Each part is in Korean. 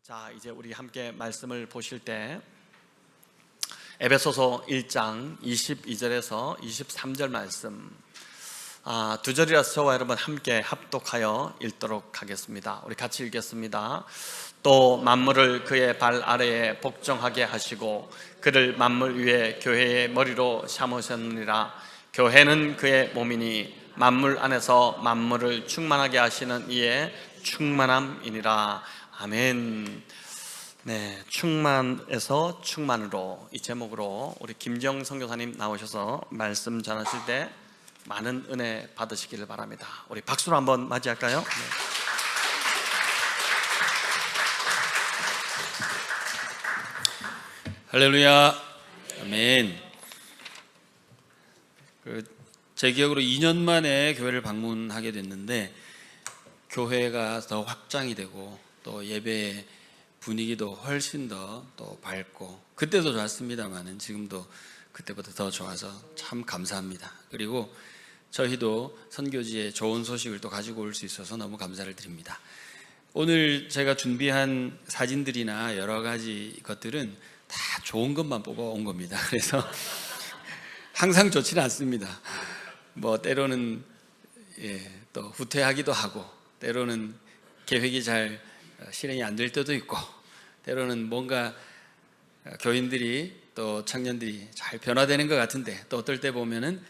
자, 이제 우리 함께 말씀을 보실 때 에베소서 1장 22절에서 23절 말씀, 두 절이라서 저와 여러분 함께 합독하여 읽도록 하겠습니다. 우리 같이 읽겠습니다. 또 만물을 그의 발 아래에 복종하게 하시고 그를 만물 위에 교회의 머리로 삼으셨느니라. 교회는 그의 몸이니 만물 안에서 만물을 충만하게 하시는 이의 충만함이니라. 아멘. 네, 충만에서 충만으로, 이 제목으로 우리 김정 선교사님 나오셔서 말씀 전하실 때 많은 은혜 받으시기를 바랍니다. 우리 박수로 한번 맞이할까요? 네. 할렐루야, 아멘. 제 기억으로 2년 만에 교회를 방문하게 됐는데 교회가 더 확장이 되고 또 예배 분위기도 훨씬 더 또 밝고, 그때도 좋았습니다만은 지금도 그때보다 더 좋아서 참 감사합니다. 그리고 저희도 선교지에 좋은 소식을 또 가지고 올 수 있어서 너무 감사를 드립니다. 오늘 제가 준비한 사진들이나 여러 가지 것들은 다 좋은 것만 뽑아 온 겁니다. 그래서 항상 좋지는 않습니다. 뭐 때로는 또 후퇴하기도 하고, 때로는 계획이 잘 실행이 안 될 때도 있고, 때로는 뭔가 교인들이 또 청년들이 잘 변화되는 것 같은데 또 어떨 때 보면은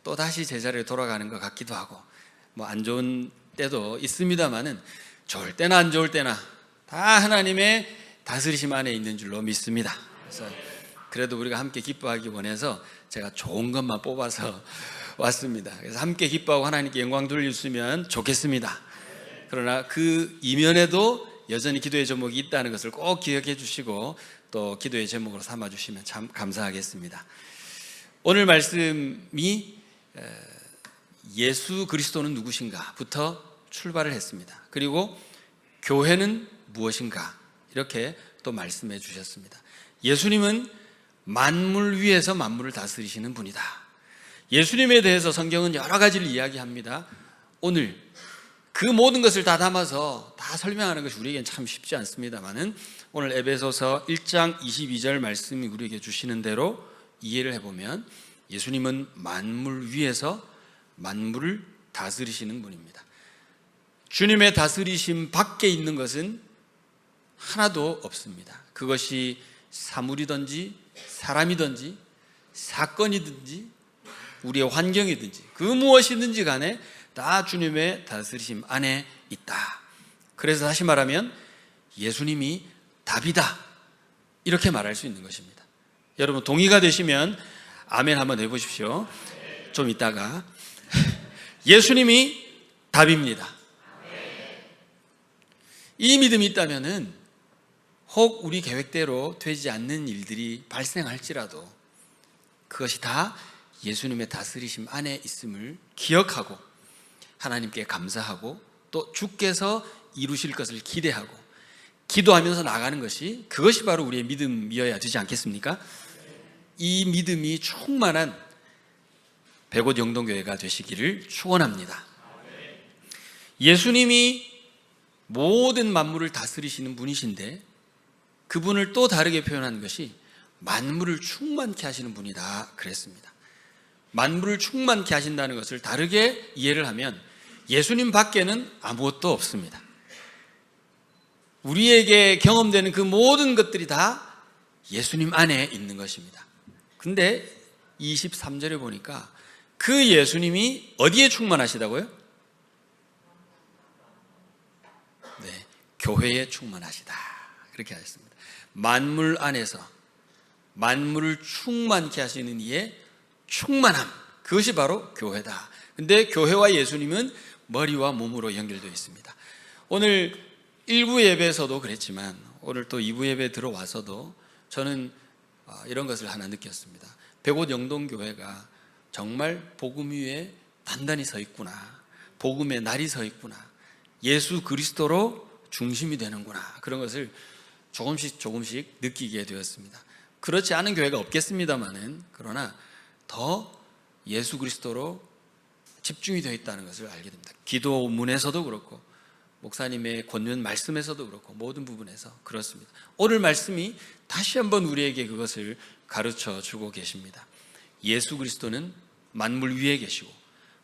또 다시 제자리에 돌아가는 것 같기도 하고, 뭐 안 좋은 때도 있습니다만은 좋을 때나 안 좋을 때나 다 하나님의 다스리심 안에 있는 줄로 믿습니다. 그래서 그래도 우리가 함께 기뻐하기 원해서 제가 좋은 것만 뽑아서 왔습니다. 그래서 함께 기뻐하고 하나님께 영광 돌릴 수 있으면 좋겠습니다. 그러나 그 이면에도 여전히 기도의 제목이 있다는 것을 꼭 기억해 주시고 또 기도의 제목으로 삼아 주시면 참 감사하겠습니다. 오늘 말씀이 예수 그리스도는 누구신가부터 출발을 했습니다. 그리고 교회는 무엇인가 이렇게 또 말씀해 주셨습니다. 예수님은 만물 위에서 만물을 다스리시는 분이다. 예수님에 대해서 성경은 여러 가지를 이야기합니다. 오늘 그 모든 것을 다 담아서 다 설명하는 것이 우리에겐 참 쉽지 않습니다만은 오늘 에베소서 1장 22절 말씀이 우리에게 주시는 대로 이해를 해보면 예수님은 만물 위에서 만물을 다스리시는 분입니다. 주님의 다스리심 밖에 있는 것은 하나도 없습니다. 그것이 사물이든지 사람이든지 사건이든지 우리의 환경이든지 그 무엇이든지 간에 다 주님의 다스리심 안에 있다. 그래서 다시 말하면 예수님이 답이다, 이렇게 말할 수 있는 것입니다. 여러분 동의가 되시면 아멘 한번 해보십시오. 좀 이따가 예수님이 답입니다. 이 믿음이 있다면은 혹 우리 계획대로 되지 않는 일들이 발생할지라도 그것이 다 예수님의 다스리심 안에 있음을 기억하고 하나님께 감사하고 또 주께서 이루실 것을 기대하고 기도하면서 나가는 것이, 그것이 바로 우리의 믿음이어야 되지 않겠습니까? 이 믿음이 충만한 백옷 영동교회가 되시기를 축원합니다. 예수님이 모든 만물을 다스리시는 분이신데 그분을 또 다르게 표현하는 것이 만물을 충만케 하시는 분이다 그랬습니다. 만물을 충만케 하신다는 것을 다르게 이해를 하면 예수님 밖에는 아무것도 없습니다. 우리에게 경험되는 그 모든 것들이 다 예수님 안에 있는 것입니다. 근데 23절에 보니까 그 예수님이 어디에 충만하시다고요? 네, 교회에 충만하시다 그렇게 하셨습니다. 만물 안에서 만물을 충만케 하시는 이의 충만함, 그것이 바로 교회다. 근데 교회와 예수님은 머리와 몸으로 연결되어 있습니다. 오늘 1부 예배에서도 그랬지만 오늘 또 2부 예배에 들어와서도 저는 이런 것을 하나 느꼈습니다. 백옷 영동교회가 정말 복음 위에 단단히 서 있구나, 복음의 날이 서 있구나, 예수 그리스도로 중심이 되는구나, 그런 것을 조금씩 느끼게 되었습니다. 그렇지 않은 교회가 없겠습니다만은 그러나 더 예수 그리스도로 집중이 되어 있다는 것을 알게 됩니다. 기도문에서도 그렇고 목사님의 권면 말씀에서도 그렇고 모든 부분에서 그렇습니다. 오늘 말씀이 다시 한번 우리에게 그것을 가르쳐 주고 계십니다. 예수 그리스도는 만물 위에 계시고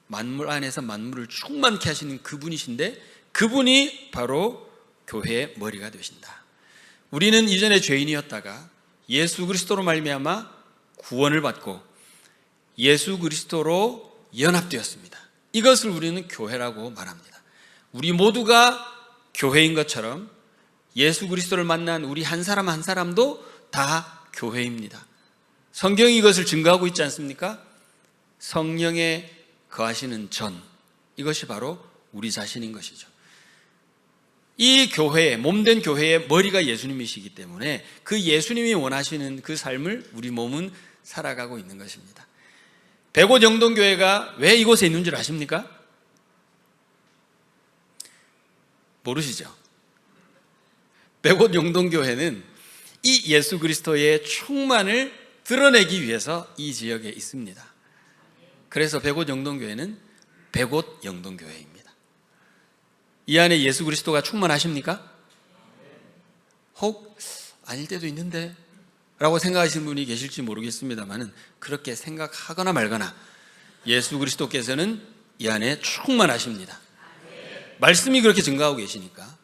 만물 안에서 만물을 충만케 하시는 그분이신데 그분이 바로 교회의 머리가 되신다. 우리는 이전에 죄인이었다가 예수 그리스도로 말미암아 구원을 받고 예수 그리스도로 연합되었습니다. 이것을 우리는 교회라고 말합니다. 우리 모두가 교회인 것처럼 예수 그리스도를 만난 우리 한 사람 한 사람도 다 교회입니다. 성경이 이것을 증거하고 있지 않습니까? 성령에 거하시는 전, 이것이 바로 우리 자신인 것이죠. 이 교회의, 몸된 교회의 머리가 예수님이시기 때문에 그 예수님이 원하시는 그 삶을 우리 몸은 살아가고 있는 것입니다. 백옷 영동교회가 왜 이곳에 있는 줄 아십니까? 모르시죠? 백옷 영동교회는 이 예수 그리스도의 충만을 드러내기 위해서 이 지역에 있습니다. 그래서 백옷 영동교회는 백옷 영동교회입니다. 이 안에 예수 그리스도가 충만하십니까? 혹 아닐 때도 있는데 라고 생각하시는 분이 계실지 모르겠습니다만 그렇게 생각하거나 말거나 예수 그리스도께서는 이 안에 충만하십니다. 말씀이 그렇게 증거하고 계시니까.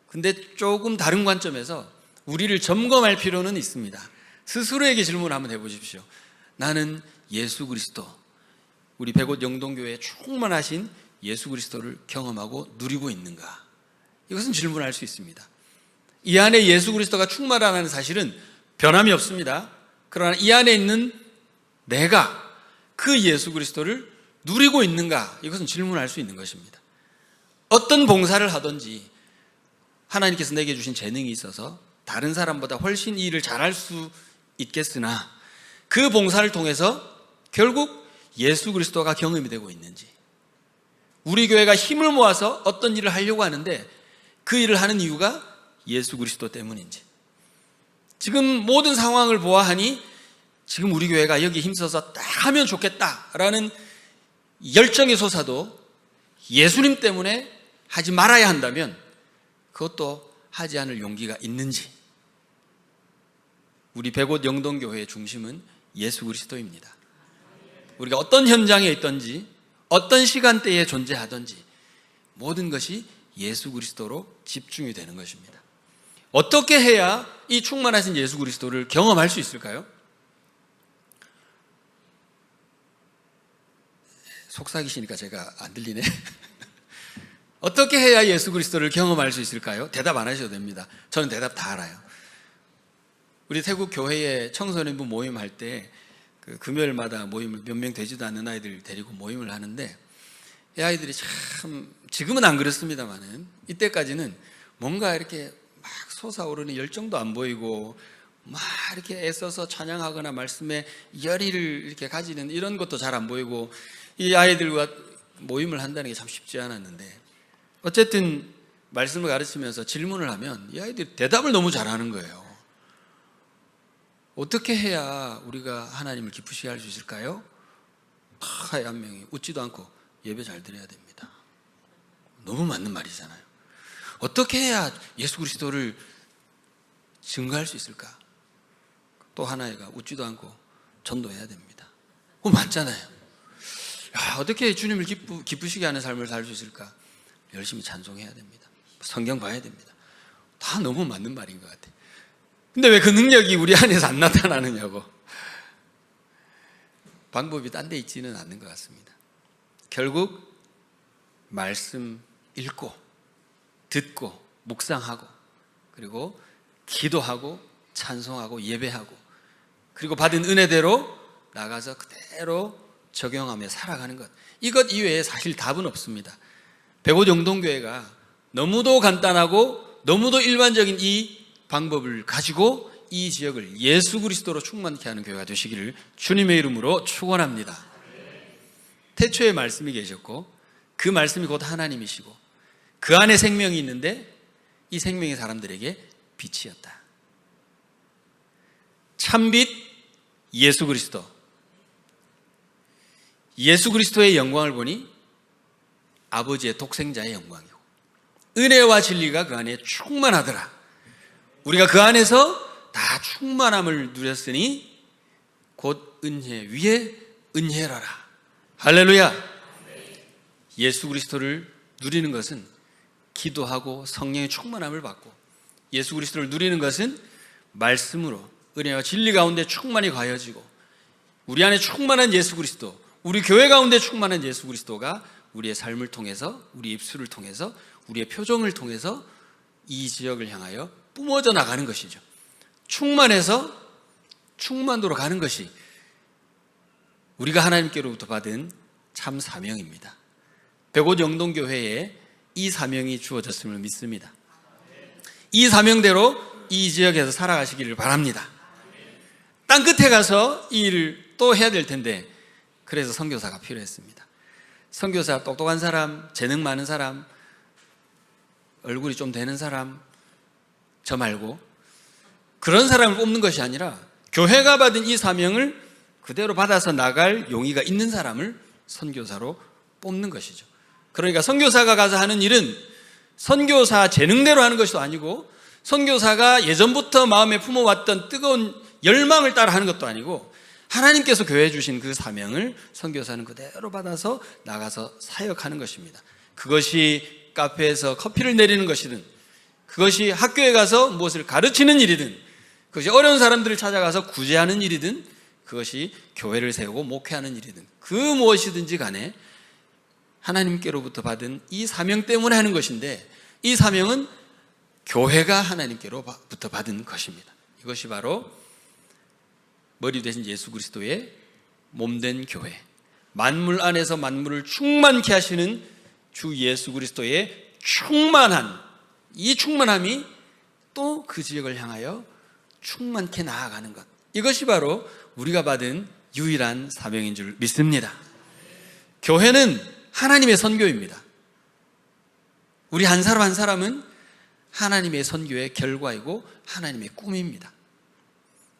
근데 조금 다른 관점에서 우리를 점검할 필요는 있습니다. 스스로에게 질문 한번 해보십시오. 나는 예수 그리스도, 우리 백옷 영동교회에 충만하신 예수 그리스도를 경험하고 누리고 있는가? 이것은 질문할 수 있습니다. 이 안에 예수 그리스도가 충만하다는 사실은 변함이 없습니다. 그러나 이 안에 있는 내가 그 예수 그리스도를 누리고 있는가? 이것은 질문할 수 있는 것입니다. 어떤 봉사를 하든지 하나님께서 내게 주신 재능이 있어서 다른 사람보다 훨씬 이 일을 잘할 수 있겠으나 그 봉사를 통해서 결국 예수 그리스도가 경험이 되고 있는지, 우리 교회가 힘을 모아서 어떤 일을 하려고 하는데 그 일을 하는 이유가 예수 그리스도 때문인지, 지금 모든 상황을 보아하니 지금 우리 교회가 여기 힘써서 딱 하면 좋겠다라는 열정의 솟아도 예수님 때문에 하지 말아야 한다면 그것도 하지 않을 용기가 있는지. 우리 백옷 영동교회의 중심은 예수 그리스도입니다. 우리가 어떤 현장에 있든지 어떤 시간대에 존재하든지 모든 것이 예수 그리스도로 집중이 되는 것입니다. 어떻게 해야 이 충만하신 예수 그리스도를 경험할 수 있을까요? 속삭이시니까 제가 안 들리네. 어떻게 해야 예수 그리스도를 경험할 수 있을까요? 대답 안 하셔도 됩니다. 저는 대답 다 알아요. 우리 태국 교회에 청소년부 모임할 때 그 금요일마다 모임을 몇 명 되지도 않는 아이들 데리고 모임을 하는데 이 아이들이 참, 지금은 안 그렇습니다만은 이때까지는 뭔가 이렇게 막 솟아오르는 열정도 안 보이고 막 이렇게 애써서 찬양하거나 말씀에 열의를 이렇게 가지는 이런 것도 잘 안 보이고 이 아이들과 모임을 한다는 게 참 쉽지 않았는데 어쨌든 말씀을 가르치면서 질문을 하면 이 아이들이 대답을 너무 잘하는 거예요. 어떻게 해야 우리가 하나님을 기쁘시게 할 수 있을까요? 한 명이 웃지도 않고 예배 잘 드려야 됩니다. 너무 맞는 말이잖아요. 어떻게 해야 예수 그리스도를 증거할 수 있을까? 또 하나가 웃지도 않고 전도해야 됩니다. 그거 맞잖아요. 야, 어떻게 주님을 기쁘시게 하는 삶을 살 수 있을까? 열심히 찬송해야 됩니다. 성경 봐야 됩니다. 다 너무 맞는 말인 것 같아요. 근데 왜 그 능력이 우리 안에서 안 나타나느냐고. 방법이 딴 데 있지는 않는 것 같습니다. 결국 말씀 읽고 듣고 묵상하고 그리고 기도하고 찬송하고 예배하고 그리고 받은 은혜대로 나가서 그대로 적용하며 살아가는 것, 이것 이외에 사실 답은 없습니다. 백옷 영동교회가 너무도 간단하고 너무도 일반적인 이 방법을 가지고 이 지역을 예수 그리스도로 충만케 하는 교회가 되시기를 주님의 이름으로 축원합니다. 태초에 말씀이 계셨고 그 말씀이 곧 하나님이시고 그 안에 생명이 있는데 이 생명이 사람들에게 빛이었다. 참빛 예수 그리스도. 예수 그리스도의 영광을 보니 아버지의 독생자의 영광이고 은혜와 진리가 그 안에 충만하더라. 우리가 그 안에서 다 충만함을 누렸으니 곧 은혜 위에 은혜라라. 할렐루야. 예수 그리스도를 누리는 것은 기도하고 성령의 충만함을 받고, 예수 그리스도를 누리는 것은 말씀으로 은혜와 진리 가운데 충만히 가해지고, 우리 안에 충만한 예수 그리스도, 우리 교회 가운데 충만한 예수 그리스도가 우리의 삶을 통해서, 우리 입술을 통해서, 우리의 표정을 통해서 이 지역을 향하여 뿜어져 나가는 것이죠. 충만해서 충만도로 가는 것이 우리가 하나님께로부터 받은 참 사명입니다. 백옷 영동교회에 이 사명이 주어졌음을 믿습니다. 이 사명대로 이 지역에서 살아가시기를 바랍니다. 땅 끝에 가서 이 일을 또 해야 될 텐데, 그래서 선교사가 필요했습니다. 선교사, 똑똑한 사람, 재능 많은 사람, 얼굴이 좀 되는 사람, 저 말고 그런 사람을 뽑는 것이 아니라 교회가 받은 이 사명을 그대로 받아서 나갈 용의가 있는 사람을 선교사로 뽑는 것이죠. 그러니까 선교사가 가서 하는 일은 선교사 재능대로 하는 것도 아니고, 선교사가 예전부터 마음에 품어왔던 뜨거운 열망을 따라 하는 것도 아니고, 하나님께서 교회에 주신 그 사명을 선교사는 그대로 받아서 나가서 사역하는 것입니다. 그것이 카페에서 커피를 내리는 것이든, 그것이 학교에 가서 무엇을 가르치는 일이든, 그것이 어려운 사람들을 찾아가서 구제하는 일이든, 그것이 교회를 세우고 목회하는 일이든, 그 무엇이든지 간에 하나님께로부터 받은 이 사명 때문에 하는 것인데, 이 사명은 교회가 하나님께로부터 받은 것입니다. 이것이 바로 머리 되신 예수 그리스도의 몸된 교회, 만물 안에서 만물을 충만케 하시는 주 예수 그리스도의 충만한, 이 충만함이 또 그 지역을 향하여 충만케 나아가는 것, 이것이 바로 우리가 받은 유일한 사명인 줄 믿습니다. 교회는 하나님의 선교입니다. 우리 한 사람 한 사람은 하나님의 선교의 결과이고 하나님의 꿈입니다.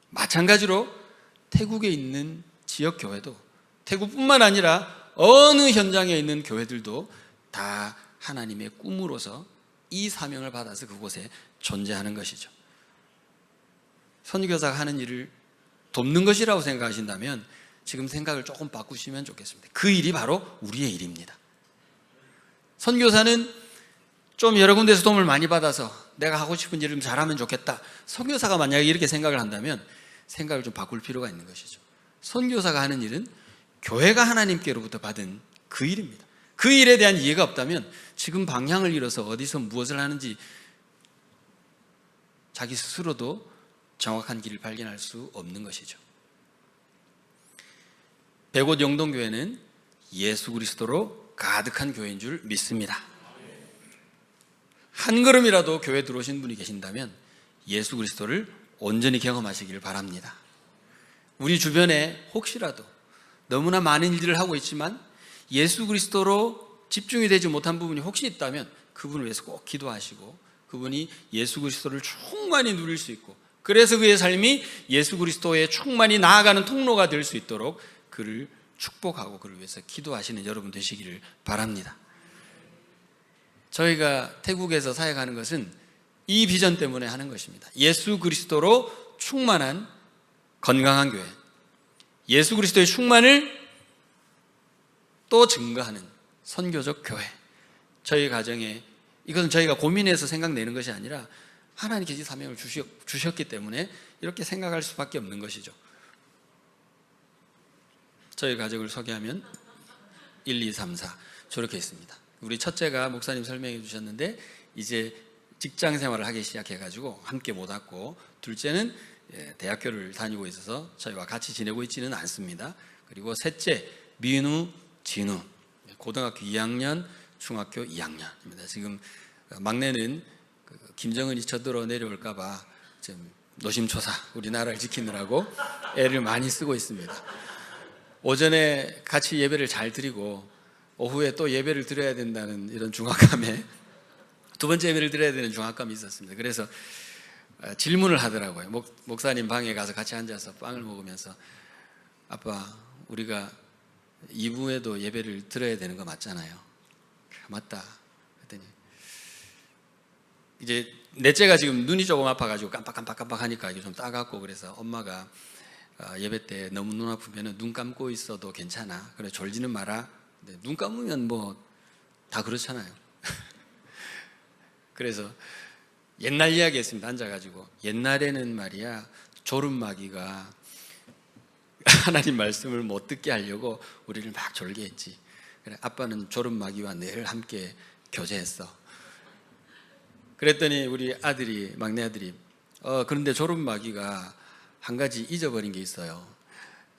마찬가지로 태국에 있는 지역교회도, 태국뿐만 아니라 어느 현장에 있는 교회들도 다 하나님의 꿈으로서 이 사명을 받아서 그곳에 존재하는 것이죠. 선교사가 하는 일을 돕는 것이라고 생각하신다면 지금 생각을 조금 바꾸시면 좋겠습니다. 그 일이 바로 우리의 일입니다. 선교사는 좀 여러 군데서 도움을 많이 받아서 내가 하고 싶은 일을 좀 잘하면 좋겠다, 선교사가 만약에 이렇게 생각을 한다면 생각을 좀 바꿀 필요가 있는 것이죠. 선교사가 하는 일은 교회가 하나님께로부터 받은 그 일입니다. 그 일에 대한 이해가 없다면 지금 방향을 잃어서 어디서 무엇을 하는지 자기 스스로도 정확한 길을 발견할 수 없는 것이죠. 백옷 영동교회는 예수 그리스도로 가득한 교회인 줄 믿습니다. 한 걸음이라도 교회에 들어오신 분이 계신다면 예수 그리스도를 온전히 경험하시기를 바랍니다. 우리 주변에 혹시라도 너무나 많은 일들을 하고 있지만 예수 그리스도로 집중이 되지 못한 부분이 혹시 있다면 그분을 위해서 꼭 기도하시고, 그분이 예수 그리스도를 충만히 누릴 수 있고, 그래서 그의 삶이 예수 그리스도의 충만히 나아가는 통로가 될 수 있도록 그를 축복하고 그를 위해서 기도하시는 여러분 되시기를 바랍니다. 저희가 태국에서 사역하는 것은 이 비전 때문에 하는 것입니다. 예수 그리스도로 충만한 건강한 교회, 예수 그리스도의 충만을 또 증거하는 선교적 교회. 저희 가정에 이것은 저희가 고민해서 생각내는 것이 아니라 하나님께서 이 사명을 주셨기 때문에 이렇게 생각할 수밖에 없는 것이죠. 저희 가족을 소개하면 1, 2, 3, 4 저렇게 있습니다. 우리 첫째가 목사님 설명해 주셨는데 이제 직장 생활을 하기 시작해가지고 함께 못 왔고, 둘째는 대학교를 다니고 있어서 저희와 같이 지내고 있지는 않습니다. 그리고 셋째 민우, 진우, 고등학교 2학년, 중학교 2학년입니다. 지금 막내는 김정은이 쳐들어 내려올까봐 지금 노심초사 우리나라를 지키느라고 애를 많이 쓰고 있습니다. 오전에 같이 예배를 잘 드리고 오후에 또 예배를 드려야 된다는 이런 중압감에 두 번째 예배를 드려야 되는 중압감이 있었습니다. 그래서 질문을 하더라고요. 목사님 방에 가서 같이 앉아서 빵을 먹으면서 아빠, 우리가 2부에도 예배를 드려야 되는 거 맞잖아요. 맞다. 그랬더니 이제 넷째가 지금 눈이 조금 아파가지고 깜빡하니까 이게 좀 따갑고, 그래서 엄마가 예배 때 너무 눈 아프면 눈 감고 있어도 괜찮아, 그래 졸지는 마라. 근데 눈 감으면 뭐 다 그렇잖아요. 그래서 옛날 이야기 했습니다. 앉아가지고, 옛날에는 말이야 졸음마귀가 하나님 말씀을 못 듣게 하려고 우리를 막 졸게 했지. 그래, 아빠는 졸음마귀와 늘 함께 교제했어. 그랬더니 우리 아들이, 막내 아들이 그런데 졸음마귀가 한 가지 잊어버린 게 있어요.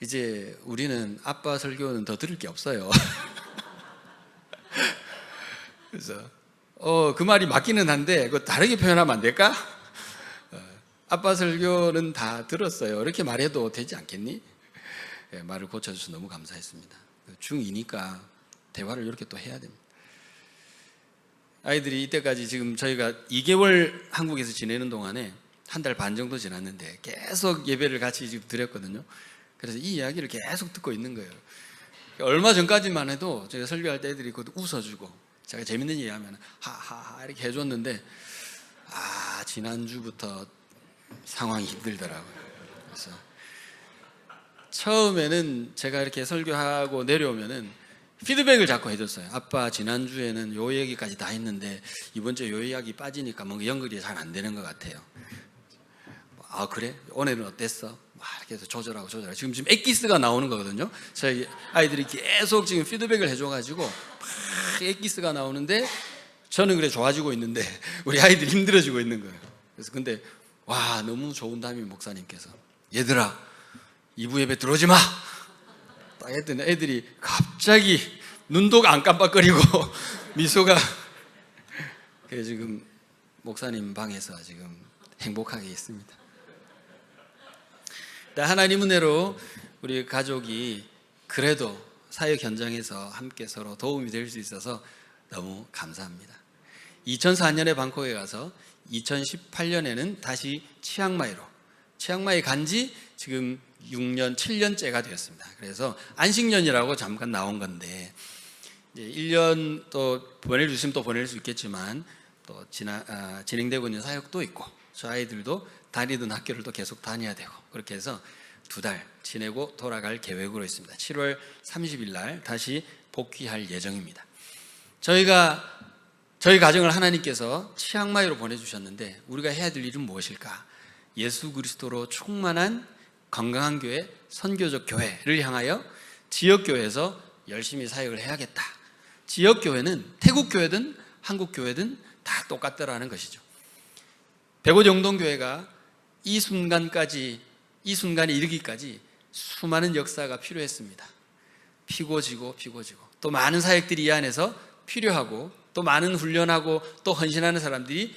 이제 우리는 아빠 설교는 더 들을 게 없어요. 그래서 그 말이 맞기는 한데 그거 다르게 표현하면 안 될까? 아빠 설교는 다 들었어요, 이렇게 말해도 되지 않겠니? 예, 말을 고쳐줘서 너무 감사했습니다. 중2니까 대화를 이렇게 또 해야 됩니다. 아이들이 이때까지 지금 저희가 2개월 한국에서 지내는 동안에 1달 반 정도 지났는데 계속 예배를 같이 지금 드렸거든요. 그래서 이 이야기를 계속 듣고 있는 거예요. 얼마 전까지만 해도 제가 설교할 때 애들이 그것도 웃어주고, 제가 재밌는 얘기 하면 하하하 이렇게 해줬는데, 지난주부터 상황이 힘들더라고요. 그래서 처음에는 제가 이렇게 설교하고 내려오면은 피드백을 자꾸 해줬어요. 아빠, 지난주에는 요 얘기까지 다 했는데 이번 주에 요 이야기 빠지니까 뭔가 연결이 잘 안 되는 것 같아요. 그래? 오늘은 어땠어? 이렇게 해서 조절하고. 지금 엑기스가 나오는 거거든요. 저희 아이들이 계속 지금 피드백을 해줘가지고 막 엑기스가 나오는데, 저는 그래 좋아지고 있는데 우리 아이들이 힘들어지고 있는 거예요. 그래서 근데 너무 좋은 담임 목사님께서, 얘들아 2부 예배 들어오지 마 딱 했더니 애들이 갑자기 눈도 안 깜빡거리고 미소가. 그래서 지금 목사님 방에서 지금 행복하게 있습니다. 하나님 은혜로 우리 가족이 그래도 사역 현장에서 함께 서로 도움이 될 수 있어서 너무 감사합니다. 2004년에 방콕에 가서 2018년에는 다시 치앙마이 간지 지금 6년, 7년째가 되었습니다. 그래서 안식년이라고 잠깐 나온 건데, 이제 1년 또 보내주시면 또 보낼 수 있겠지만 또 진행되고 있는 사역도 있고, 저 아이들도 다니던 학교를 또 계속 다녀야 되고, 그렇게 해서 2달 지내고 돌아갈 계획으로 있습니다. 7월 30일 날 다시 복귀할 예정입니다. 저희 가정을 하나님께서 치앙마이로 보내주셨는데 우리가 해야 될 일은 무엇일까? 예수 그리스도로 충만한 건강한 교회, 선교적 교회를 향하여 지역교회에서 열심히 사역을 해야겠다. 지역교회는 태국교회든 한국교회든 다 똑같더라는 것이죠. 백오정동교회가 이 순간에 이르기까지 수많은 역사가 필요했습니다. 피고 지고 또 많은 사역들이 이 안에서 필요하고, 또 많은 훈련하고 또 헌신하는 사람들이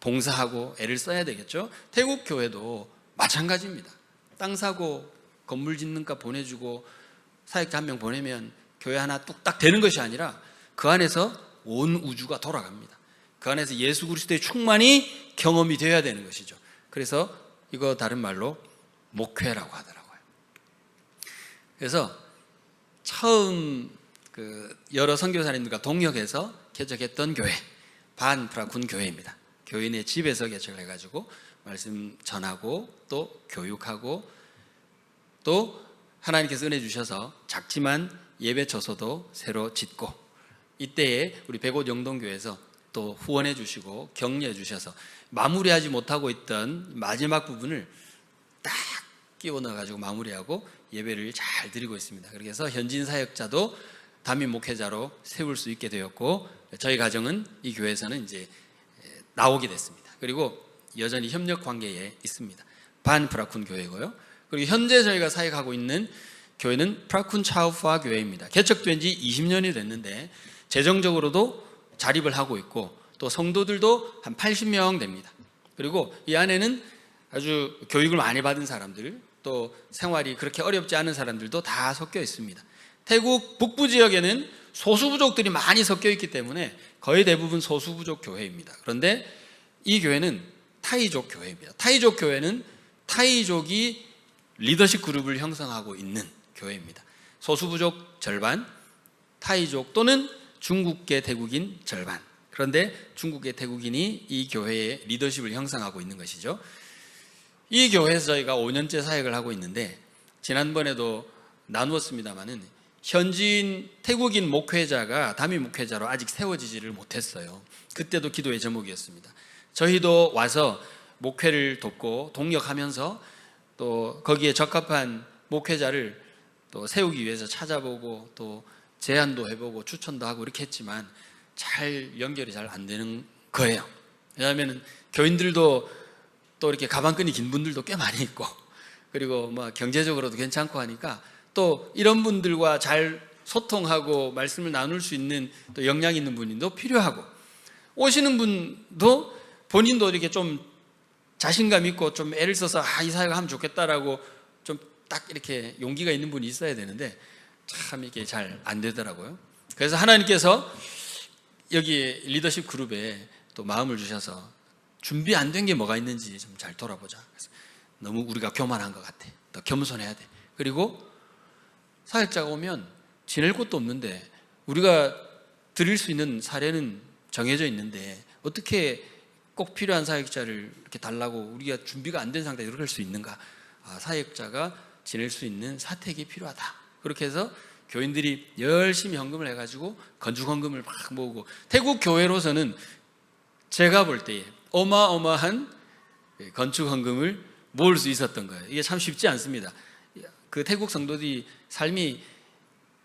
봉사하고 애를 써야 되겠죠. 태국 교회도 마찬가지입니다. 땅 사고 건물 짓는 값 보내주고 사역자 1명 보내면 교회 하나 뚝딱 되는 것이 아니라 그 안에서 온 우주가 돌아갑니다. 그 안에서 예수 그리스도의 충만이 경험이 되어야 되는 것이죠. 그래서 이거 다른 말로 목회라고 하더라고요. 그래서 처음 여러 선교사님들과 동역해서 개척했던 교회, 반프라쿤 교회입니다. 교인의 집에서 개척을 해가지고 말씀 전하고 또 교육하고, 또 하나님께서 은혜 주셔서 작지만 예배 처소도 새로 짓고, 이때에 우리 백오정동교회에서 또 후원해 주시고 격려해 주셔서 마무리하지 못하고 있던 마지막 부분을 딱 끼워 넣어가지고 마무리하고 예배를 잘 드리고 있습니다. 그래서 현진 사역자도 담임 목회자로 세울 수 있게 되었고, 저희 가정은 이 교회에서는 이제 나오게 됐습니다. 그리고 여전히 협력 관계에 있습니다. 반프라쿤 교회고요. 그리고 현재 저희가 사역하고 있는 교회는 프라쿤 차우파 교회입니다. 개척된 지 20년이 됐는데 재정적으로도 자립을 하고 있고, 또 성도들도 한 80명 됩니다. 그리고 이 안에는 아주 교육을 많이 받은 사람들, 또 생활이 그렇게 어렵지 않은 사람들도 다 섞여 있습니다. 태국 북부 지역에는 소수부족들이 많이 섞여 있기 때문에 거의 대부분 소수부족 교회입니다. 그런데 이 교회는 타이족 교회입니다. 타이족 교회는 타이족이 리더십 그룹을 형성하고 있는 교회입니다. 소수부족 절반, 타이족 또는 중국계 태국인 절반, 그런데 중국의 태국인이 이 교회의 리더십을 형성하고 있는 것이죠. 이 교회에서 저희가 5년째 사역을 하고 있는데 지난번에도 나누었습니다마는 현지인 태국인 목회자가 담임 목회자로 아직 세워지지를 못했어요. 그때도 기도의 제목이었습니다. 저희도 와서 목회를 돕고 동역하면서 또 거기에 적합한 목회자를 또 세우기 위해서 찾아보고 또 제안도 해보고 추천도 하고 이렇게 했지만 잘 연결이 잘 안 되는 거예요. 왜냐하면 교인들도 또 이렇게 가방끈이 긴 분들도 꽤 많이 있고 그리고 뭐 경제적으로도 괜찮고 하니까 또 이런 분들과 잘 소통하고 말씀을 나눌 수 있는 또 역량 있는 분도 필요하고 오시는 분도 본인도 이렇게 좀 자신감 있고 좀 애를 써서 이 사역을 하면 좋겠다라고 좀 딱 이렇게 용기가 있는 분이 있어야 되는데 참 이게 잘 안 되더라고요. 그래서 하나님께서 여기 리더십 그룹에 또 마음을 주셔서 준비 안 된 게 뭐가 있는지 좀 잘 돌아보자. 그래서 너무 우리가 교만한 것 같아. 더 겸손해야 돼. 그리고 사역자가 오면 지낼 곳도 없는데 우리가 드릴 수 있는 사례는 정해져 있는데 어떻게 꼭 필요한 사역자를 이렇게 달라고 우리가 준비가 안 된 상태에서 이렇게 할 수 있는가? 사역자가 지낼 수 있는 사택이 필요하다. 그렇게 해서 교인들이 열심히 헌금을 해가지고 건축 헌금을 막 모으고 태국 교회로서는 제가 볼 때에 어마어마한 건축 헌금을 모을 수 있었던 거예요. 이게 참 쉽지 않습니다. 그 태국 성도들이 삶이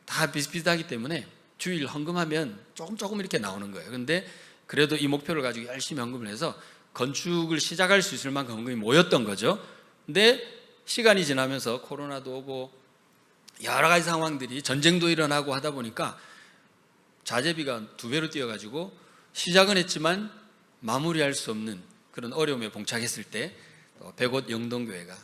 다 비슷비슷하기 때문에 주일 헌금하면 조금 이렇게 나오는 거예요. 그런데 그래도 이 목표를 가지고 열심히 헌금을 해서 건축을 시작할 수 있을 만큼 헌금이 모였던 거죠. 근데 시간이 지나면서 코로나도 오고 여러 가지 상황들이 전쟁도 일어나고 하다 보니까 자재비가 2배로 뛰어가지고 시작은 했지만 마무리할 수 없는 그런 어려움에 봉착했을 때 백옷 영동교회가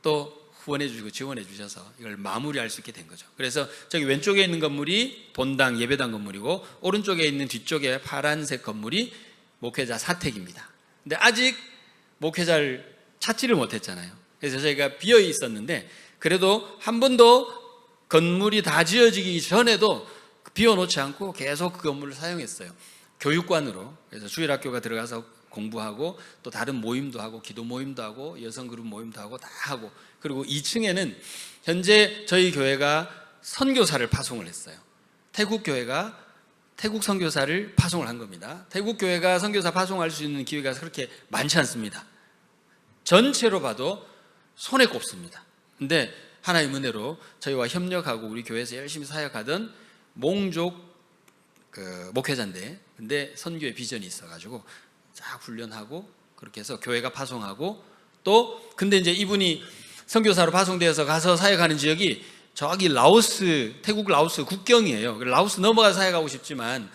또 후원해 주시고 지원해 주셔서 이걸 마무리할 수 있게 된 거죠. 그래서 저기 왼쪽에 있는 건물이 본당 예배당 건물이고 오른쪽에 있는 뒤쪽에 파란색 건물이 목회자 사택입니다. 근데 아직 목회자를 찾지를 못했잖아요. 그래서 저희가 비어 있었는데 그래도 한 번도 건물이 다 지어지기 전에도 비워놓지 않고 계속 그 건물을 사용했어요. 교육관으로. 그래서 주일학교가 들어가서 공부하고 또 다른 모임도 하고 기도 모임도 하고 여성 그룹 모임도 하고 다 하고 그리고 2층에는 현재 저희 교회가 선교사를 파송을 했어요. 태국 교회가 태국 선교사를 파송을 한 겁니다. 태국 교회가 선교사 파송할 수 있는 기회가 그렇게 많지 않습니다. 전체로 봐도 손에 꼽습니다. 근데 하나님의 은혜로 저희와 협력하고 우리 교회에서 열심히 사역하던 몽족 목회자인데 근데 선교의 비전이 있어가지고 쫙 훈련하고 그렇게 해서 교회가 파송하고 또 근데 이제 이분이 선교사로 파송되어서 가서 사역하는 지역이 저기 라오스, 태국 라오스 국경이에요. 라오스 넘어가서 사역하고 싶지만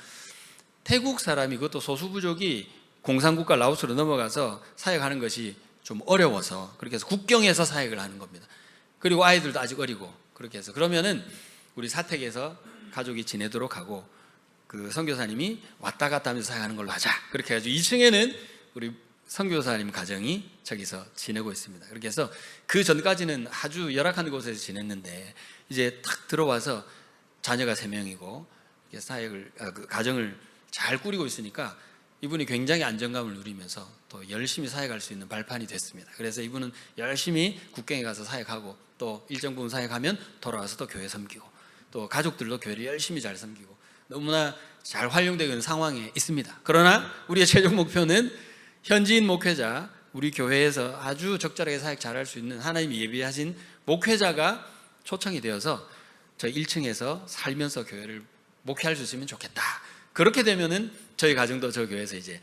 태국 사람이 그것도 소수부족이 공산국가 라오스로 넘어가서 사역하는 것이 좀 어려워서 그렇게 해서 국경에서 사역을 하는 겁니다. 그리고 아이들도 아직 어리고 그렇게 해서 그러면은 우리 사택에서 가족이 지내도록 하고 그 선교사님이 왔다 갔다 하면서 사역하는 걸로 하자. 그렇게 해가지고 2층에는 우리 선교사님 가정이 저기서 지내고 있습니다. 그렇게 해서 그 전까지는 아주 열악한 곳에서 지냈는데 이제 탁 들어와서 자녀가 3명이고 사역을 그 가정을 잘 꾸리고 있으니까 이분이 굉장히 안정감을 누리면서 또 열심히 사역할 수 있는 발판이 됐습니다. 그래서 이분은 열심히 국경에 가서 사역하고 또 일정 부분 사역하면 돌아와서 또 교회 섬기고 또 가족들도 교회를 열심히 잘 섬기고 너무나 잘 활용되고 있는 상황에 있습니다. 그러나 우리의 최종 목표는 현지인 목회자, 우리 교회에서 아주 적절하게 사역 잘할 수 있는 하나님이 예비하신 목회자가 초청이 되어서 저 1층에서 살면서 교회를 목회할 수 있으면 좋겠다. 그렇게 되면은 저희 가정도 저 교회에서 이제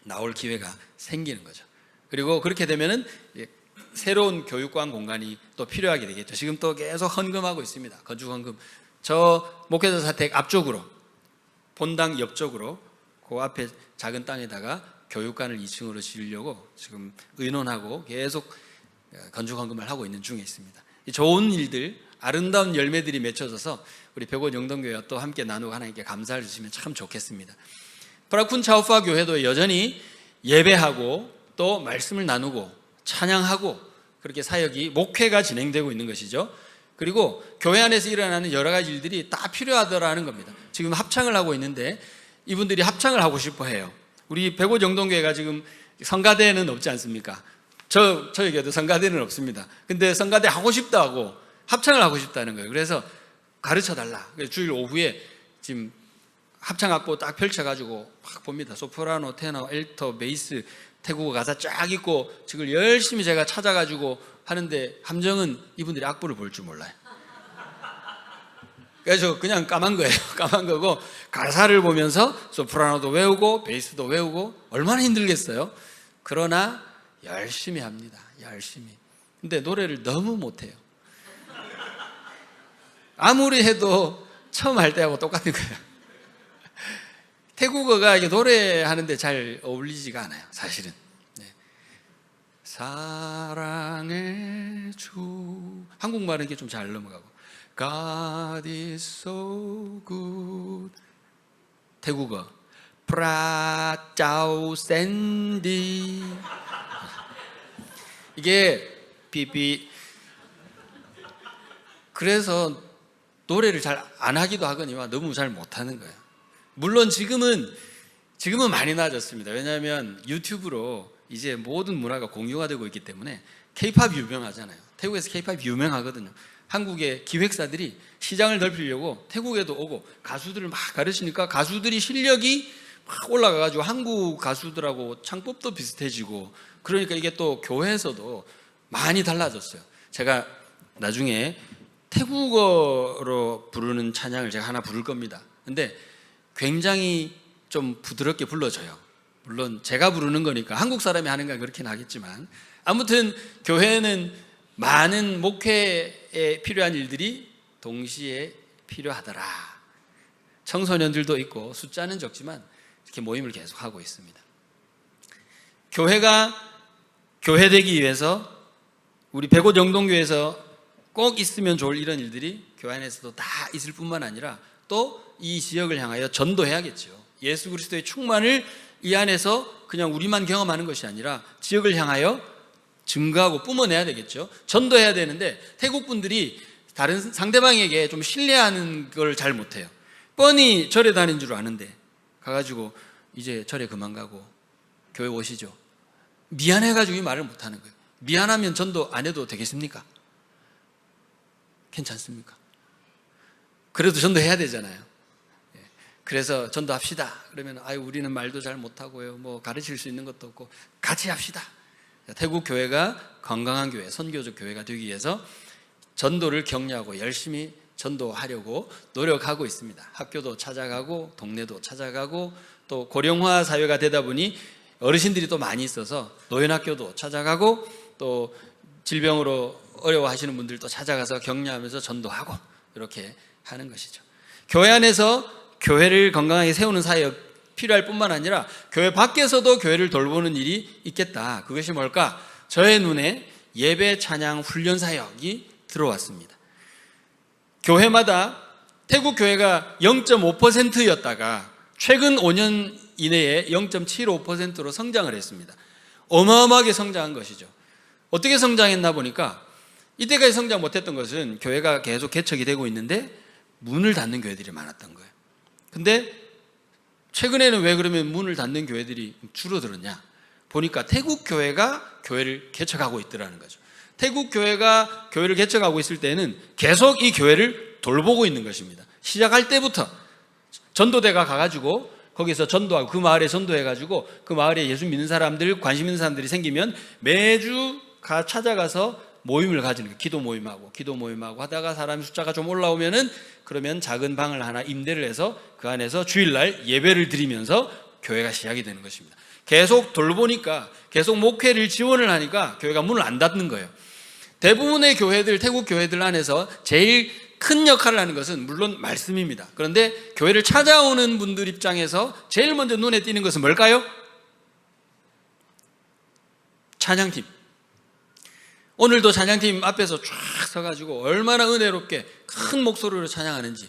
나올 기회가 생기는 거죠. 그리고 그렇게 되면은 새로운 교육관 공간이 또 필요하게 되겠죠. 지금 또 계속 헌금하고 있습니다. 건축 헌금. 저 목회자 사택 앞쪽으로 본당 옆쪽으로 그 앞에 작은 땅에다가 교육관을 2층으로 지으려고 지금 의논하고 계속 건축 헌금을 하고 있는 중에 있습니다. 좋은 일들, 아름다운 열매들이 맺혀져서 우리 백옷 영동교회와 또 함께 나누고 하나님께 감사를 주시면 참 좋겠습니다. 프라쿤 차오파 교회도 여전히 예배하고 또 말씀을 나누고 찬양하고 그렇게 사역이 목회가 진행되고 있는 것이죠. 그리고 교회 안에서 일어나는 여러 가지 일들이 다 필요하더라는 겁니다. 지금 합창을 하고 있는데 이분들이 합창을 하고 싶어 해요. 우리 백오정동교회가 지금 성가대는 없지 않습니까? 저에게도 성가대는 없습니다. 근데 성가대 하고 싶다고 합창을 하고 싶다는 거예요. 그래서 가르쳐 달라. 주일 오후에 지금 합창악보 딱 펼쳐가지고 막 봅니다. 소프라노, 테너, 엘터, 베이스, 태국어 가사 쫙 있고 지금 열심히 제가 찾아가지고 하는데 함정은 이분들이 악보를 볼 줄 몰라요. 그래서 그냥 까만 거예요. 까만 거고 가사를 보면서 소프라노도 외우고 베이스도 외우고 얼마나 힘들겠어요. 그러나 열심히 합니다. 열심히. 근데 노래를 너무 못해요. 아무리 해도 처음 할 때하고 똑같은 거예요. 태국어가 이게 노래하는데 잘 어울리지가 않아요. 사실은. 네. 사랑의 주 한국말은 이게 좀 잘 넘어가고 God is so good. 태국어 프라짜오 샌디. 이게 삐삐. 그래서 노래를 잘 안 하기도 하거니와 너무 잘 못하는 거예요. 물론 지금은 많이 나아졌습니다. 왜냐하면 유튜브로 이제 모든 문화가 공유가 되고 있기 때문에 K-팝 유명하잖아요. 태국에서 K-팝 유명하거든요. 한국의 기획사들이 시장을 넓히려고 태국에도 오고 가수들을 막 가르치니까 가수들이 실력이 막 올라가가지고 한국 가수들하고 창법도 비슷해지고 그러니까 이게 또 교회에서도 많이 달라졌어요. 제가 나중에 태국어로 부르는 찬양을 제가 하나 부를 겁니다. 근데 굉장히 좀 부드럽게 불러줘요. 물론 제가 부르는 거니까 한국 사람이 하는 건 그렇긴 하겠지만 아무튼 교회는 많은 목회에 필요한 일들이 동시에 필요하더라. 청소년들도 있고 숫자는 적지만 이렇게 모임을 계속하고 있습니다. 교회가 교회되기 위해서 우리 백오정동교회에서 꼭 있으면 좋을 이런 일들이 교회 안에서도 다 있을 뿐만 아니라 또 이 지역을 향하여 전도해야겠죠. 예수 그리스도의 충만을 이 안에서 그냥 우리만 경험하는 것이 아니라 지역을 향하여 증거하고 뿜어내야 되겠죠. 전도해야 되는데 태국 분들이 다른 상대방에게 좀 신뢰하는 걸 잘 못해요. 뻔히 절에 다닌 줄 아는데 가가지고 이제 절에 그만 가고 교회 오시죠. 미안해가지고 이 말을 못하는 거예요. 미안하면 전도 안 해도 되겠습니까? 괜찮습니까? 그래도 전도해야 되잖아요. 그래서 전도합시다. 그러면 우리는 말도 잘 못하고요. 뭐 가르칠 수 있는 것도 없고 같이 합시다. 태국 교회가 건강한 교회, 선교적 교회가 되기 위해서 전도를 격려하고 열심히 전도하려고 노력하고 있습니다. 학교도 찾아가고 동네도 찾아가고 또 고령화 사회가 되다 보니 어르신들이 또 많이 있어서 노인학교도 찾아가고 또 질병으로 어려워하시는 분들도 찾아가서 격려하면서 전도하고 이렇게 하는 것이죠. 교회 안에서 교회를 건강하게 세우는 사역이 필요할 뿐만 아니라 교회 밖에서도 교회를 돌보는 일이 있겠다. 그것이 뭘까? 저의 눈에 예배 찬양 훈련 사역이 들어왔습니다. 교회마다 태국 교회가 0.5%였다가 최근 5년 이내에 0.75%로 성장을 했습니다. 어마어마하게 성장한 것이죠. 어떻게 성장했나 보니까 이때까지 성장 못했던 것은 교회가 계속 개척이 되고 있는데 문을 닫는 교회들이 많았던 거예요. 근데 최근에는 왜 그러면 문을 닫는 교회들이 줄어들었냐? 보니까 태국 교회가 교회를 개척하고 있더라는 거죠. 태국 교회가 교회를 개척하고 있을 때는 계속 이 교회를 돌보고 있는 것입니다. 시작할 때부터 전도대가 가가지고 거기서 전도하고 그 마을에 전도해가지고 그 마을에 예수 믿는 사람들, 관심 있는 사람들이 생기면 매주 찾아가서 모임을 가지는 거예요. 기도 모임하고 하다가 사람 숫자가 좀 올라오면은 그러면 작은 방을 하나 임대를 해서 그 안에서 주일날 예배를 드리면서 교회가 시작이 되는 것입니다. 계속 돌보니까 계속 목회를 지원을 하니까 교회가 문을 안 닫는 거예요. 대부분의 교회들, 태국 교회들 안에서 제일 큰 역할을 하는 것은 물론 말씀입니다. 그런데 교회를 찾아오는 분들 입장에서 제일 먼저 눈에 띄는 것은 뭘까요? 찬양팀. 오늘도 찬양팀 앞에서 쫙 서가지고 얼마나 은혜롭게 큰 목소리로 찬양하는지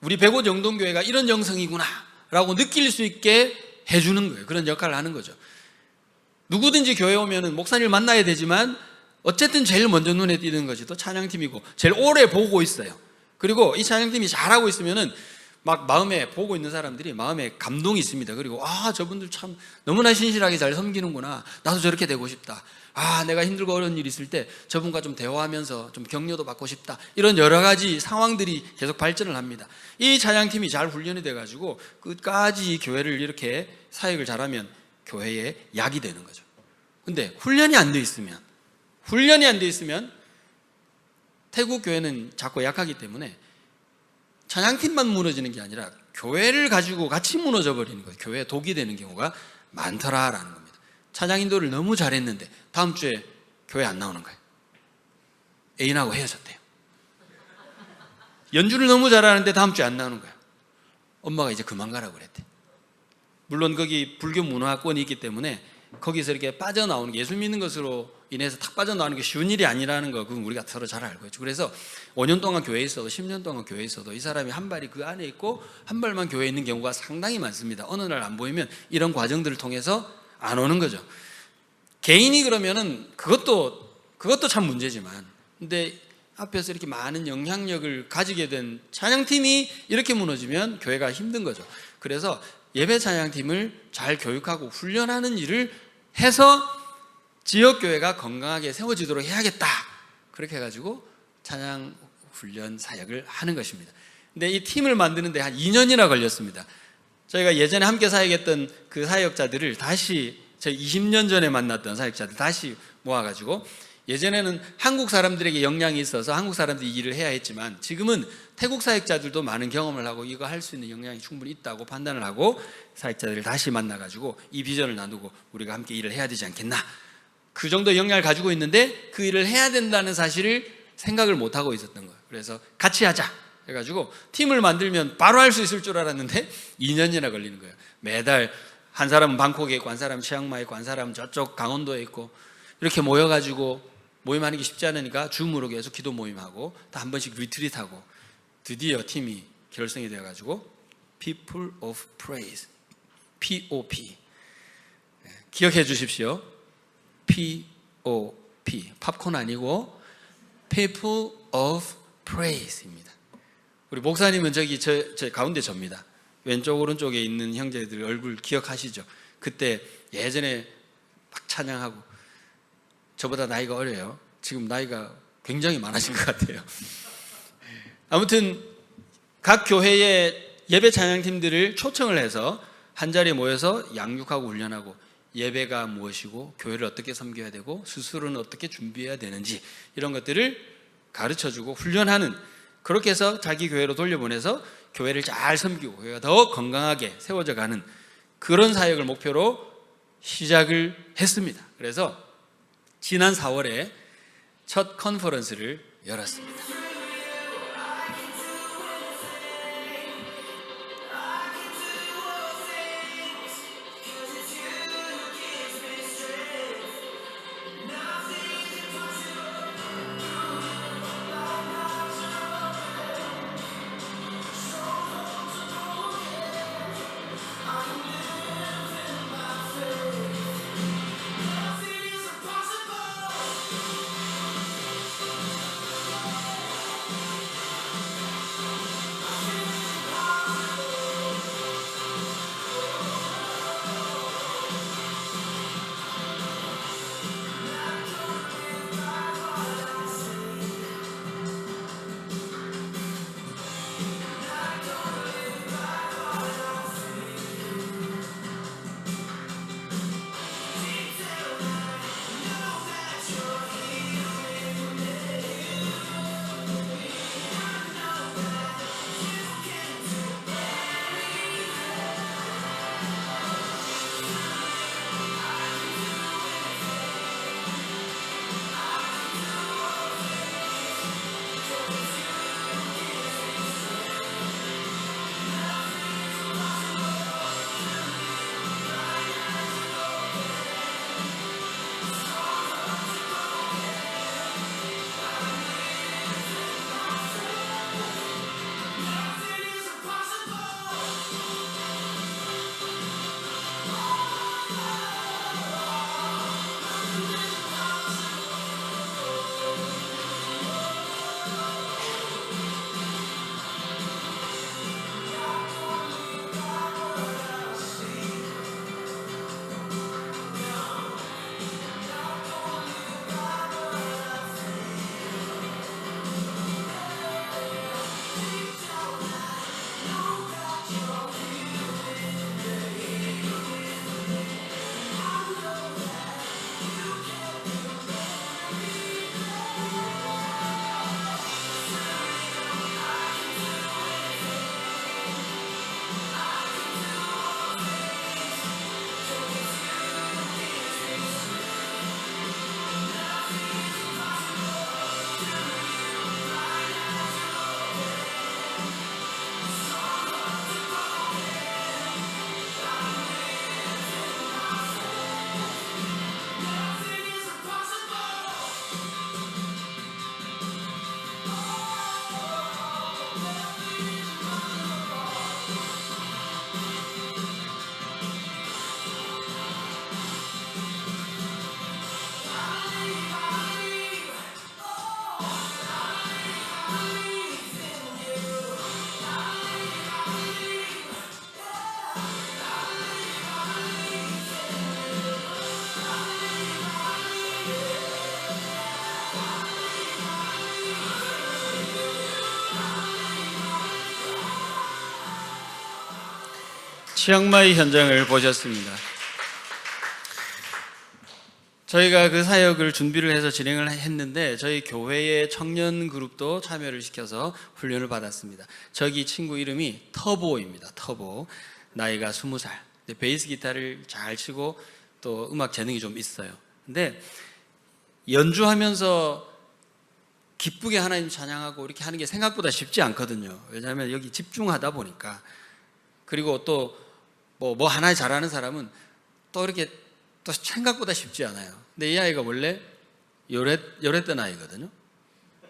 우리 백오정동교회가 이런 정성이구나 라고 느낄 수 있게 해주는 거예요. 그런 역할을 하는 거죠. 누구든지 교회 오면 목사님을 만나야 되지만 어쨌든 제일 먼저 눈에 띄는 것이 또 찬양팀이고 제일 오래 보고 있어요. 그리고 이 찬양팀이 잘하고 있으면 막 마음에 보고 있는 사람들이 마음에 감동이 있습니다. 그리고 저분들 참 너무나 신실하게 잘 섬기는구나. 나도 저렇게 되고 싶다. 내가 힘들고 어려운 일 있을 때 저분과 좀 대화하면서 좀 격려도 받고 싶다. 이런 여러 가지 상황들이 계속 발전을 합니다. 이 찬양팀이 잘 훈련이 돼가지고 끝까지 교회를 이렇게 사역을 잘하면 교회의 약이 되는 거죠. 근데 훈련이 안 돼 있으면 태국 교회는 작고 약하기 때문에 찬양팀만 무너지는 게 아니라 교회를 가지고 같이 무너져 버리는 거예요. 교회에 독이 되는 경우가 많더라라는 겁니다. 찬양 인도를 너무 잘했는데 다음 주에 교회 안 나오는 거예요. 애인하고 헤어졌대요. 연주를 너무 잘하는데 다음 주에 안 나오는 거예요. 엄마가 이제 그만 가라고 그랬대. 물론 거기 불교 문화권이 있기 때문에 거기서 이렇게 빠져나오는 게, 예수 믿는 것으로 인해서 탁 빠져나오는 게 쉬운 일이 아니라는 거, 그건 우리가 서로 잘 알고 있죠. 그래서 5년 동안 교회에 있어도 10년 동안 교회에 있어도 이 사람이 한 발이 그 안에 있고 한 발만 교회에 있는 경우가 상당히 많습니다. 어느 날 안 보이면 이런 과정들을 통해서 안 오는 거죠. 개인이 그러면은 그것도 참 문제지만, 근데 앞에서 이렇게 많은 영향력을 가지게 된 찬양팀이 이렇게 무너지면 교회가 힘든 거죠. 그래서 예배 찬양팀을 잘 교육하고 훈련하는 일을 해서 지역교회가 건강하게 세워지도록 해야겠다. 그렇게 해가지고 찬양 훈련 사역을 하는 것입니다. 근데 이 팀을 만드는데 한 2년이나 걸렸습니다. 저희가 예전에 함께 사역했던 그 사역자들을 다시, 저희 20년 전에 만났던 사역자들 다시 모아가지고, 예전에는 한국 사람들에게 영향이 있어서 한국 사람들이 이 일을 해야 했지만 지금은 태국 사역자들도 많은 경험을 하고 이거 할 수 있는 역량이 충분히 있다고 판단을 하고 사역자들을 다시 만나가지고 이 비전을 나누고 우리가 함께 일을 해야 되지 않겠나, 그 정도 역량을 가지고 있는데 그 일을 해야 된다는 사실을 생각을 못하고 있었던 거예요. 그래서 같이 하자 해가지고 팀을 만들면 바로 할 수 있을 줄 알았는데 2년이나 걸리는 거예요. 매달 한 사람은 방콕에 있고 한 사람은 치앙마이에 있고 한 사람은 저쪽 강원도에 있고 이렇게 모여가지고 모임하는 게 쉽지 않으니까 줌으로 계속 기도 모임하고 다 한 번씩 리트릿하고 드디어 팀이 결성이 되어가지고 People of Praise, POP, 기억해 주십시오. POP, 팝콘 아니고 People of Praise입니다. 우리 목사님은 저기 저 가운데 접니다. 왼쪽 오른쪽에 있는 형제들 얼굴 기억하시죠? 그때 예전에 막 찬양하고, 저보다 나이가 어려요. 지금 나이가 굉장히 많으신 것 같아요. 아무튼 각 교회의 예배 찬양팀들을 초청을 해서 한 자리에 모여서 양육하고 훈련하고, 예배가 무엇이고 교회를 어떻게 섬겨야 되고 스스로는 어떻게 준비해야 되는지 이런 것들을 가르쳐주고 훈련하는, 그렇게 해서 자기 교회로 돌려보내서 교회를 잘 섬기고 교회가 더 건강하게 세워져 가는 그런 사역을 목표로 시작을 했습니다. 그래서 지난 4월에 첫 컨퍼런스를 열었습니다. 치앙마이 현장을 보셨습니다. 저희가 그 사역을 준비를 해서 진행을 했는데 저희 교회의 청년 그룹도 참여를 시켜서 훈련을 받았습니다. 저기 친구 이름이 터보입니다. 터보. 나이가 20살. 베이스 기타를 잘 치고 또 음악 재능이 좀 있어요. 근데 연주하면서 기쁘게 하나님 찬양하고 이렇게 하는 게 생각보다 쉽지 않거든요. 왜냐하면 여기 집중하다 보니까. 그리고 또 뭐 하나 잘하는 사람은 또 이렇게 또 생각보다 쉽지 않아요. 근데 이 아이가 원래 요랬던 아이거든요.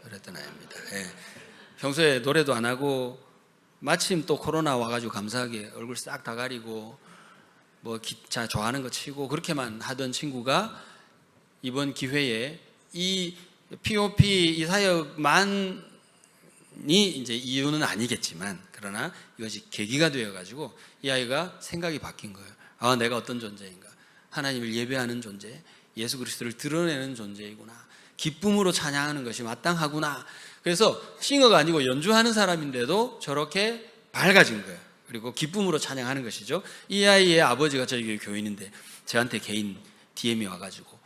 요랬던 아이입니다. 예. 평소에 노래도 안 하고 마침 또 코로나 와가지고 감사하게 얼굴 싹 다 가리고 뭐 기차 좋아하는 거 치고 그렇게만 하던 친구가 이번 기회에 이 POP 이 사역만이 이제 이유는 아니겠지만 그러나 이것이 계기가 되어가지고 이 아이가 생각이 바뀐 거예요. 아, 내가 어떤 존재인가? 하나님을 예배하는 존재, 예수 그리스도를 드러내는 존재이구나. 기쁨으로 찬양하는 것이 마땅하구나. 그래서 싱어가 아니고 연주하는 사람인데도 저렇게 밝아진 거예요. 그리고 기쁨으로 찬양하는 것이죠. 이 아이의 아버지가 저희 교회 교인인데 저한테 개인 DM이 와가지고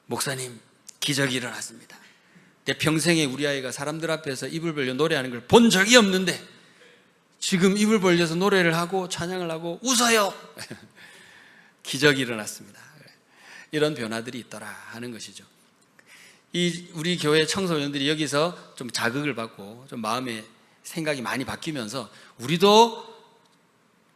목사님 기적이 일어났습니다. 내 평생에 우리 아이가 사람들 앞에서 입을 벌려 노래하는 걸 본 적이 없는데 지금 입을 벌려서 노래를 하고 찬양을 하고 웃어요. 기적이 일어났습니다. 이런 변화들이 있더라 하는 것이죠. 우리 교회 청소년들이 여기서 좀 자극을 받고 좀 마음의 생각이 많이 바뀌면서 우리도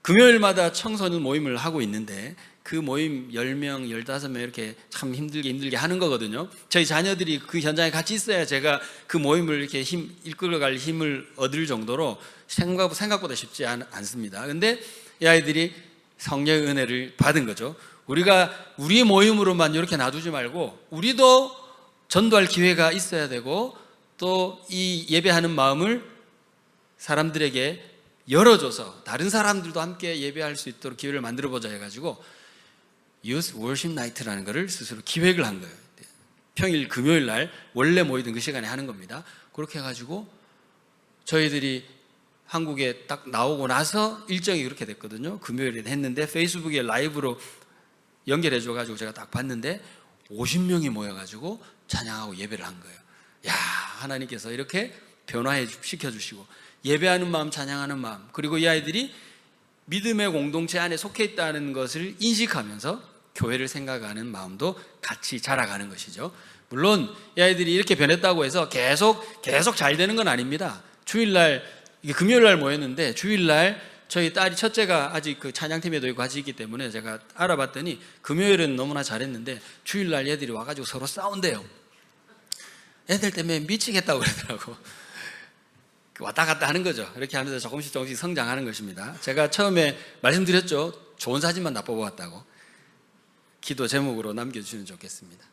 금요일마다 청소년 모임을 하고 있는데 그 모임 10명, 15명 이렇게 참 힘들게 하는 거거든요. 저희 자녀들이 그 현장에 같이 있어야 제가 그 모임을 이렇게 이끌어갈 힘을 얻을 정도로 생각보다 쉽지 않습니다. 근데 이 아이들이 성령의 은혜를 받은 거죠. 우리가 우리 모임으로만 이렇게 놔두지 말고 우리도 전도할 기회가 있어야 되고 또 이 예배하는 마음을 사람들에게 열어줘서 다른 사람들도 함께 예배할 수 있도록 기회를 만들어보자 해가지고 Youth Worship Night라는 것을 스스로 기획을 한 거예요. 평일 금요일 날 원래 모이던 그 시간에 하는 겁니다. 그렇게 해가지고 저희들이 한국에 딱 나오고 나서 일정이 그렇게 됐거든요. 금요일에 했는데 페이스북에 라이브로 연결해줘가지고 제가 딱 봤는데 50명이 모여가지고 찬양하고 예배를 한 거예요. 야, 하나님께서 이렇게 변화해 시켜주시고 예배하는 마음, 찬양하는 마음, 그리고 이 아이들이 믿음의 공동체 안에 속해 있다는 것을 인식하면서 교회를 생각하는 마음도 같이 자라가는 것이죠. 물론 이 아이들이 이렇게 변했다고 해서 계속 잘 되는 건 아닙니다. 주일날, 이게 금요일날 모였는데 주일날 저희 딸이 첫째가 아직 그 찬양팀에도 있고 같이 있기 때문에 제가 알아봤더니 금요일은 너무나 잘했는데 주일날 애들이 와가지고 서로 싸운대요. 애들 때문에 미치겠다고 그러더라고. 왔다 갔다 하는 거죠. 이렇게 하면서 조금씩 성장하는 것입니다. 제가 처음에 말씀드렸죠. 좋은 사진만 다 뽑아왔다고. 기도 제목으로 남겨주시면 좋겠습니다.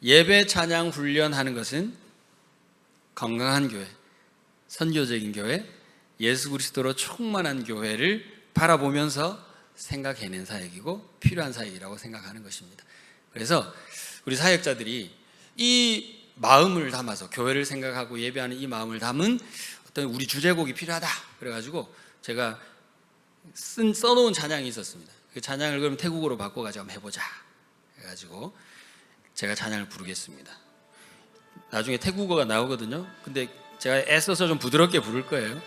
예배 찬양 훈련하는 것은 건강한 교회, 선교적인 교회, 예수 그리스도로 충만한 교회를 바라보면서 생각해낸 사역이고 필요한 사역이라고 생각하는 것입니다. 그래서 우리 사역자들이 이 마음을 담아서 교회를 생각하고 예배하는 이 마음을 담은 어떤 우리 주제곡이 필요하다 그래가지고 제가 써놓은 찬양이 있었습니다. 그 찬양을 그럼 태국어로 바꿔가지고 한번 해보자 해가지고 제가 찬양을 부르겠습니다. 나중에 태국어가 나오거든요. 근데 제가 애써서 좀 부드럽게 부를 거예요.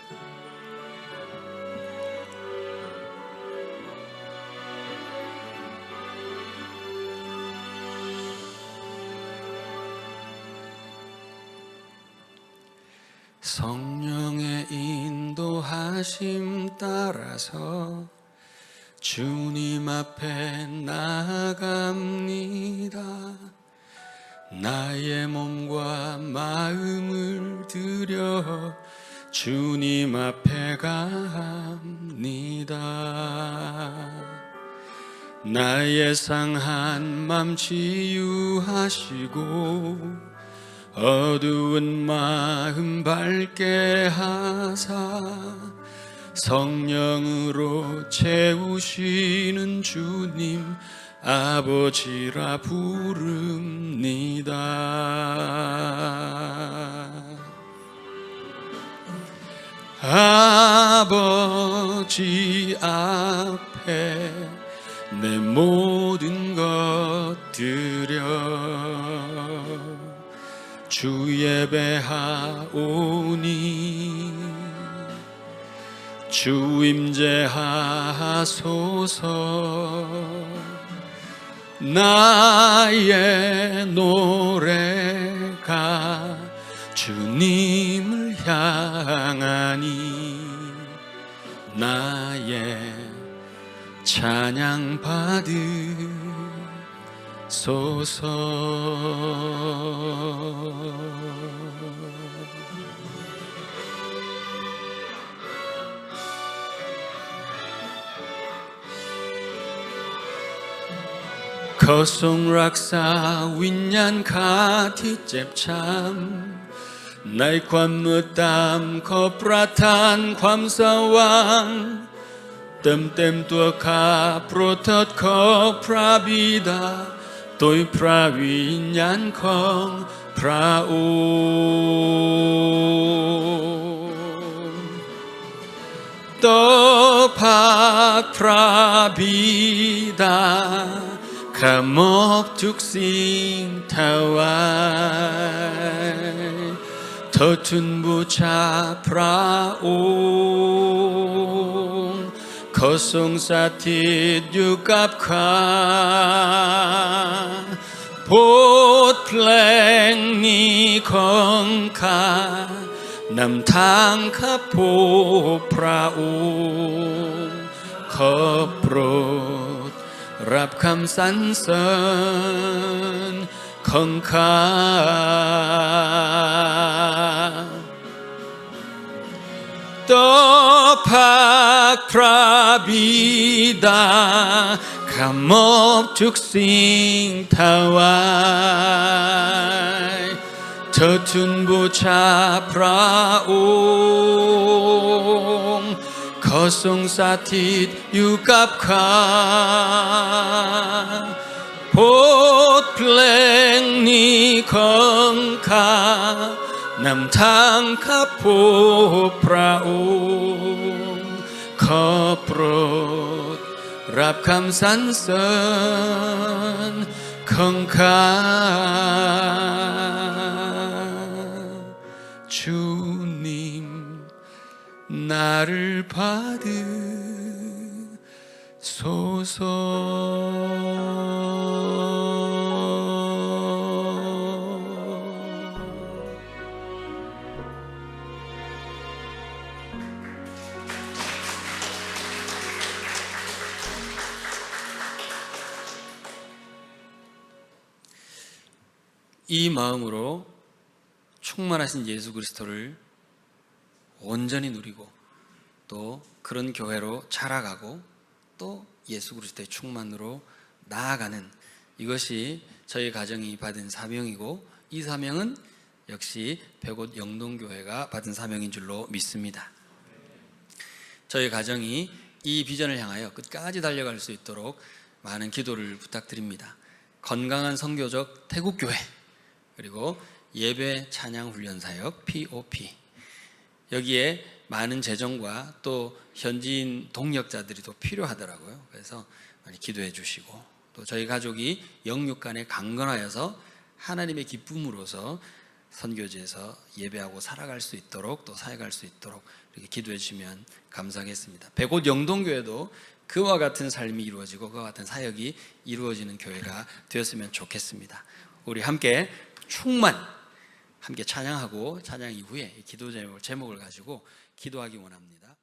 성령의 인도하심 따라서 주님 앞에 나아갑니다. 나의 몸과 마음을 들여 주님 앞에 갑니다. 나의 상한 맘 치유하시고 어두운 마음 밝게 하사 성령으로 채우시는 주님 아버지라 부릅니다. 아버지 앞에 내 모든 것 드려 주 예배하오니 주 임재하소서. 나의 노래가 주님을 향하니 나의 찬양 받으소서. 거송 락사 윈년 카티 잽참 나이 관무땀 거프라탄 관사왕 뜸뜸 tua protot ko pravida tôi pravinyan kong prao topak pravida kamop tuk sing tawai totun bucha praong kosong satit อยู่กับข้าบทเพลงนี้ของข้านำทางข้าพบพระองค์ขอโปรดรับคำสรรเสริญของข้าต่อพระพระบิดาข้ามอบทุกสิ่งถวายเธอทูลบูชาพระองค์ขอทรงสถิตอยู่กับข้าบทเพลงนี้ของข้านำทางข้าพบพระองค์ขอโปรดรับคำสรรเสริญของข้า 주님 나를 받으소서. 이 마음으로 충만하신 예수 그리스도를 온전히 누리고 또 그런 교회로 자라가고 또 예수 그리스도의 충만으로 나아가는 이것이 저희 가정이 받은 사명이고 이 사명은 역시 백옷 영동교회가 받은 사명인 줄로 믿습니다. 저희 가정이 이 비전을 향하여 끝까지 달려갈 수 있도록 많은 기도를 부탁드립니다. 건강한 선교적 태국교회 그리고 예배 찬양 훈련 사역 POP 여기에 많은 재정과 또 현지인 동력자들이 또 필요하더라고요. 그래서 많이 기도해 주시고 또 저희 가족이 영육간에 강건하여서 하나님의 기쁨으로서 선교지에서 예배하고 살아갈 수 있도록 또 사역할 수 있도록 이렇게 기도해 주시면 감사하겠습니다. 백옷 영동교회도 그와 같은 삶이 이루어지고 그와 같은 사역이 이루어지는 교회가 되었으면 좋겠습니다. 우리 함께 충만 함께 찬양하고 찬양 이후에 기도 제목을 가지고 기도하기 원합니다.